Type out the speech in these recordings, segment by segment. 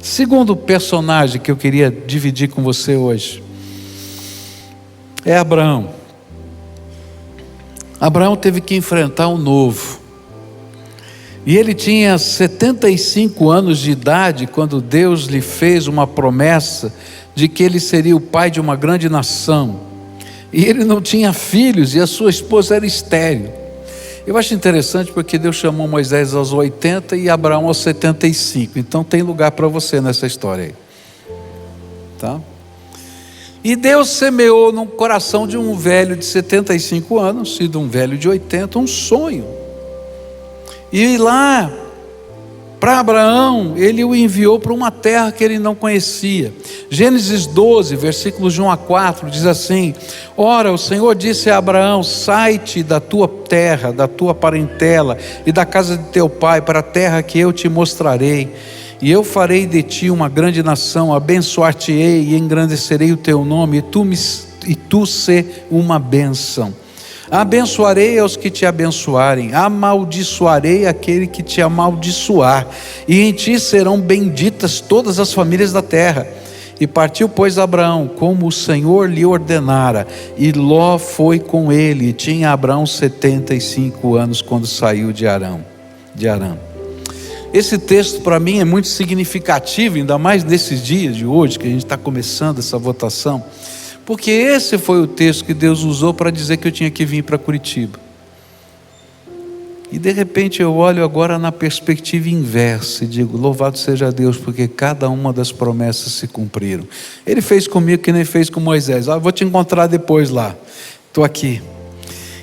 Segundo personagem que eu queria dividir com você hoje é Abraão. Abraão teve que enfrentar um novo. E ele tinha 75 anos de idade quando Deus lhe fez uma promessa de que ele seria o pai de uma grande nação. E ele não tinha filhos e a sua esposa era estéril. Eu acho interessante porque Deus chamou Moisés aos 80 e Abraão aos 75. Então tem lugar para você nessa história aí. Tá? E Deus semeou no coração de um velho de 75 anos e de um velho de 80 um sonho. E lá, para Abraão, ele o enviou para uma terra que ele não conhecia. Gênesis 12, versículos de 1 a 4, diz assim: Ora, o Senhor disse a Abraão: sai-te da tua terra, da tua parentela e da casa de teu pai, para a terra que eu te mostrarei. E eu farei de ti uma grande nação, abençoar-te-ei e engrandecerei o teu nome, e tu ser uma bênção. Abençoarei aos que te abençoarem, amaldiçoarei aquele que te amaldiçoar, e em ti serão benditas todas as famílias da terra. E partiu, pois, Abraão, como o Senhor lhe ordenara, e Ló foi com ele. E tinha Abraão 75 anos quando saiu de Arã. Esse texto para mim é muito significativo, ainda mais nesses dias de hoje, que a gente está começando essa votação, porque esse foi o texto que Deus usou para dizer que eu tinha que vir para Curitiba. E de repente eu olho agora na perspectiva inversa e digo: louvado seja Deus, porque cada uma das promessas se cumpriram. Ele fez comigo que nem fez com Moisés: vou te encontrar depois lá, estou aqui.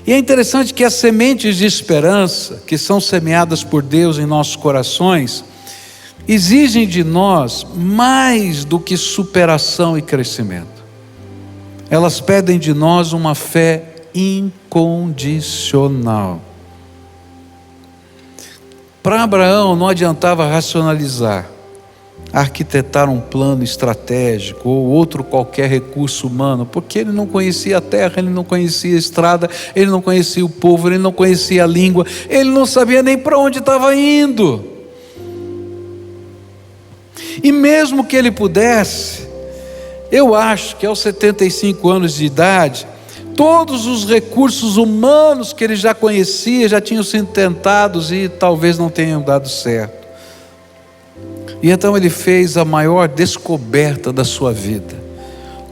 E é interessante que as sementes de esperança que são semeadas por Deus em nossos corações exigem de nós mais do que superação e crescimento. Elas pedem de nós uma fé incondicional. Para Abraão não adiantava racionalizar, arquitetar um plano estratégico ou outro qualquer recurso humano, porque ele não conhecia a terra, ele não conhecia a estrada, ele não conhecia o povo, ele não conhecia a língua, ele não sabia nem para onde estava indo. E mesmo que ele pudesse, eu acho que aos 75 anos de idade, todos os recursos humanos que ele já conhecia já tinham sido tentados e talvez não tenham dado certo. E então ele fez a maior descoberta da sua vida.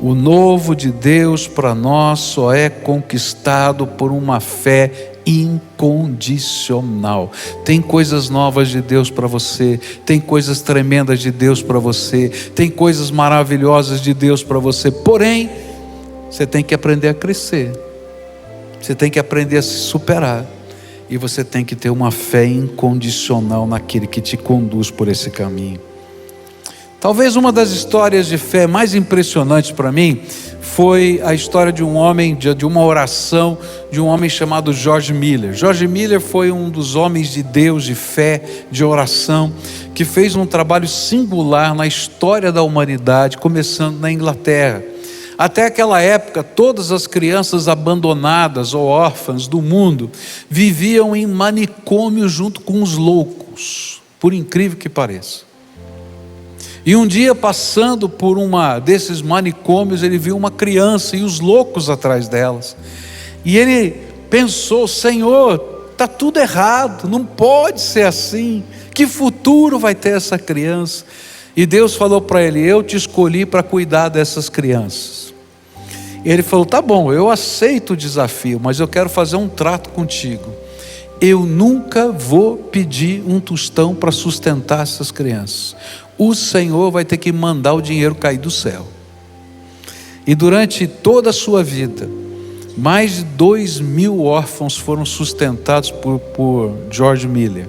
O novo de Deus para nós só é conquistado por uma fé incondicional. Tem coisas novas de Deus para você, tem coisas tremendas de Deus para você, tem coisas maravilhosas de Deus para você, porém, você tem que aprender a crescer, você tem que aprender a se superar, e você tem que ter uma fé incondicional naquele que te conduz por esse caminho. Talvez uma das histórias de fé mais impressionantes para mim foi a história de um homem, de uma oração de um homem chamado George Miller. George Miller foi um dos homens de Deus, de fé, de oração, que fez um trabalho singular na história da humanidade, começando na Inglaterra. Até aquela época, todas as crianças abandonadas ou órfãs do mundo viviam em manicômio junto com os loucos, por incrível que pareça. E um dia, passando por uma desses manicômios, ele viu uma criança e os loucos atrás delas. E ele pensou: Senhor, está tudo errado, não pode ser assim. Que futuro vai ter essa criança? E Deus falou para ele: eu te escolhi para cuidar dessas crianças. E ele falou: tá bom, eu aceito o desafio, mas eu quero fazer um trato contigo. Eu nunca vou pedir um tostão para sustentar essas crianças. O Senhor vai ter que mandar o dinheiro cair do céu. E durante toda a sua vida, mais de 2.000 órfãos foram sustentados por George Miller.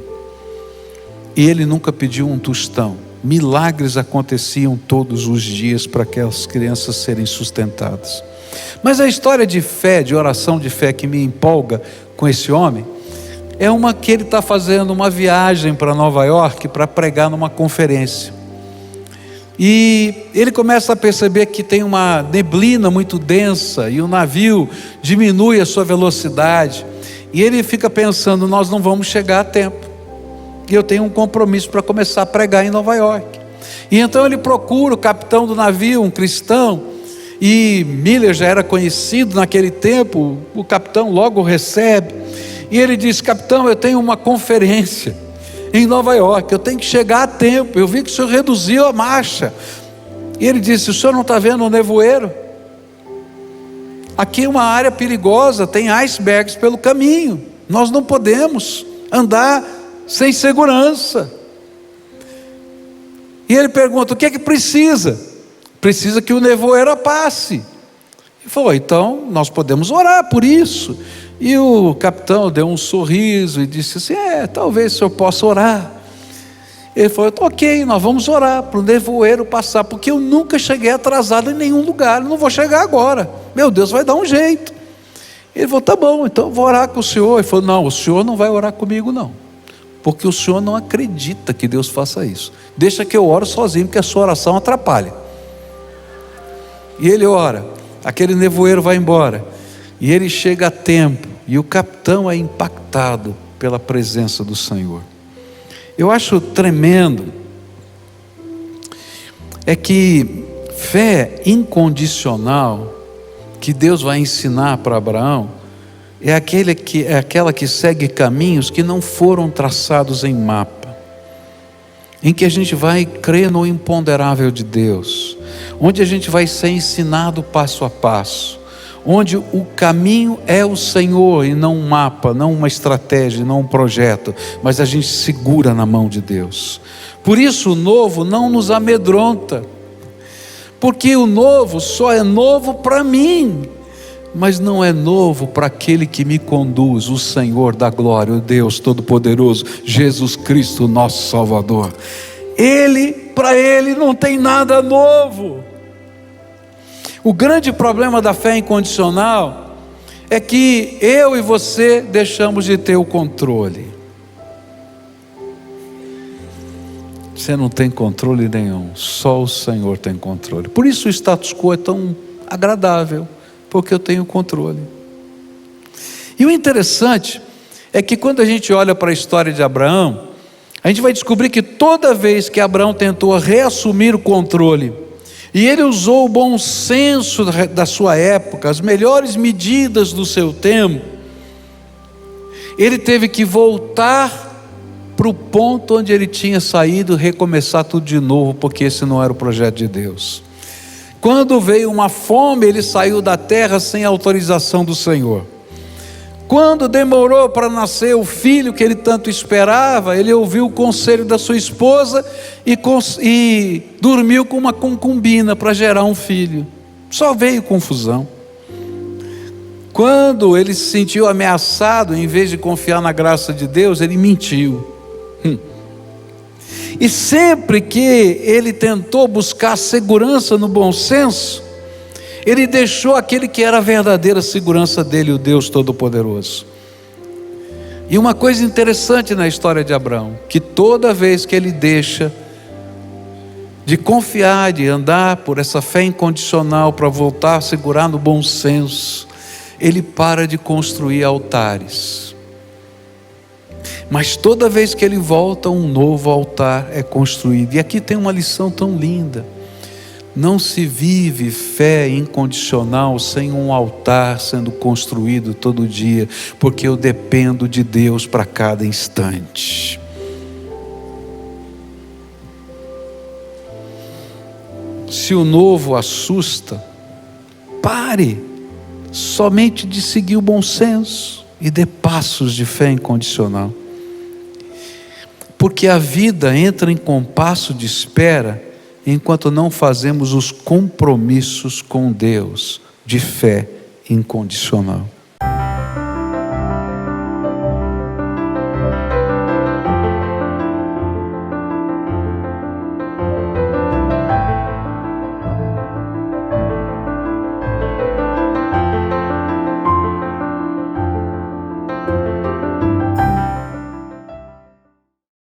E ele nunca pediu um tostão. Milagres aconteciam todos os dias para aquelas crianças serem sustentadas. Mas a história de fé, de oração de fé que me empolga com esse homem, é uma que ele está fazendo uma viagem para Nova York para pregar numa conferência. E ele começa a perceber que tem uma neblina muito densa e o navio diminui a sua velocidade. E ele fica pensando: nós não vamos chegar a tempo. E eu tenho um compromisso para começar a pregar em Nova York. E então ele procura o capitão do navio, um cristão, e Miller já era conhecido naquele tempo. O capitão logo o recebe, e ele diz: capitão, eu tenho uma conferência em Nova York, eu tenho que chegar a tempo, eu vi que o senhor reduziu a marcha. E ele disse: o senhor não está vendo o nevoeiro? Aqui é uma área perigosa, tem icebergs pelo caminho, nós não podemos andar sem segurança. E ele pergunta: o que é que precisa? Precisa que o nevoeiro passe. Ele falou: então nós podemos orar por isso. E o capitão deu um sorriso e disse assim: talvez o senhor possa orar. Ele falou: ok, nós vamos orar para o nevoeiro passar, porque eu nunca cheguei atrasado em nenhum lugar, eu não vou chegar agora, meu Deus vai dar um jeito. Ele falou: tá bom, então eu vou orar com o senhor. Ele falou: não, o senhor não vai orar comigo não, porque o senhor não acredita que Deus faça isso. Deixa que eu oro sozinho, porque a sua oração atrapalha. E ele ora, aquele nevoeiro vai embora, e ele chega a tempo, e o capitão é impactado pela presença do Senhor. Eu acho tremendo é que fé incondicional que Deus vai ensinar para Abraão é aquela que segue caminhos que não foram traçados em mapa, em que a gente vai crer no imponderável de Deus, onde a gente vai ser ensinado passo a passo, onde o caminho é o Senhor e não um mapa, não uma estratégia, não um projeto, mas a gente segura na mão de Deus. Por isso o novo não nos amedronta, porque o novo só é novo para mim, mas não é novo para aquele que me conduz, o Senhor da glória, o Deus Todo-Poderoso, Jesus Cristo, nosso Salvador. Para Ele não tem nada novo. O grande problema da fé incondicional é que eu e você deixamos de ter o controle. Você não tem controle nenhum, só o Senhor tem controle. Por isso o status quo é tão agradável, porque eu tenho controle. E o interessante é que quando a gente olha para a história de Abraão, a gente vai descobrir que toda vez que Abraão tentou reassumir o controle, e ele usou o bom senso da sua época, as melhores medidas do seu tempo, ele teve que voltar para o ponto onde ele tinha saído, recomeçar tudo de novo, porque esse não era o projeto de Deus. Quando veio uma fome, ele saiu da terra sem autorização do Senhor. Quando demorou para nascer o filho que ele tanto esperava, ele ouviu o conselho da sua esposa e dormiu com uma concubina para gerar um filho. Só veio confusão. Quando ele se sentiu ameaçado, em vez de confiar na graça de Deus, ele mentiu. E sempre que ele tentou buscar segurança no bom senso, ele deixou aquele que era a verdadeira segurança dele, o Deus Todo-Poderoso. E uma coisa interessante na história de Abraão, que toda vez que ele deixa de confiar, de andar por essa fé incondicional para voltar a segurar no bom senso, ele para de construir altares. Mas toda vez que ele volta, um novo altar é construído. E aqui tem uma lição tão linda: não se vive fé incondicional sem um altar sendo construído todo dia, porque eu dependo de Deus para cada instante. Se o novo assusta, pare somente de seguir o bom senso e dê passos de fé incondicional. Porque a vida entra em compasso de espera enquanto não fazemos os compromissos com Deus de fé incondicional.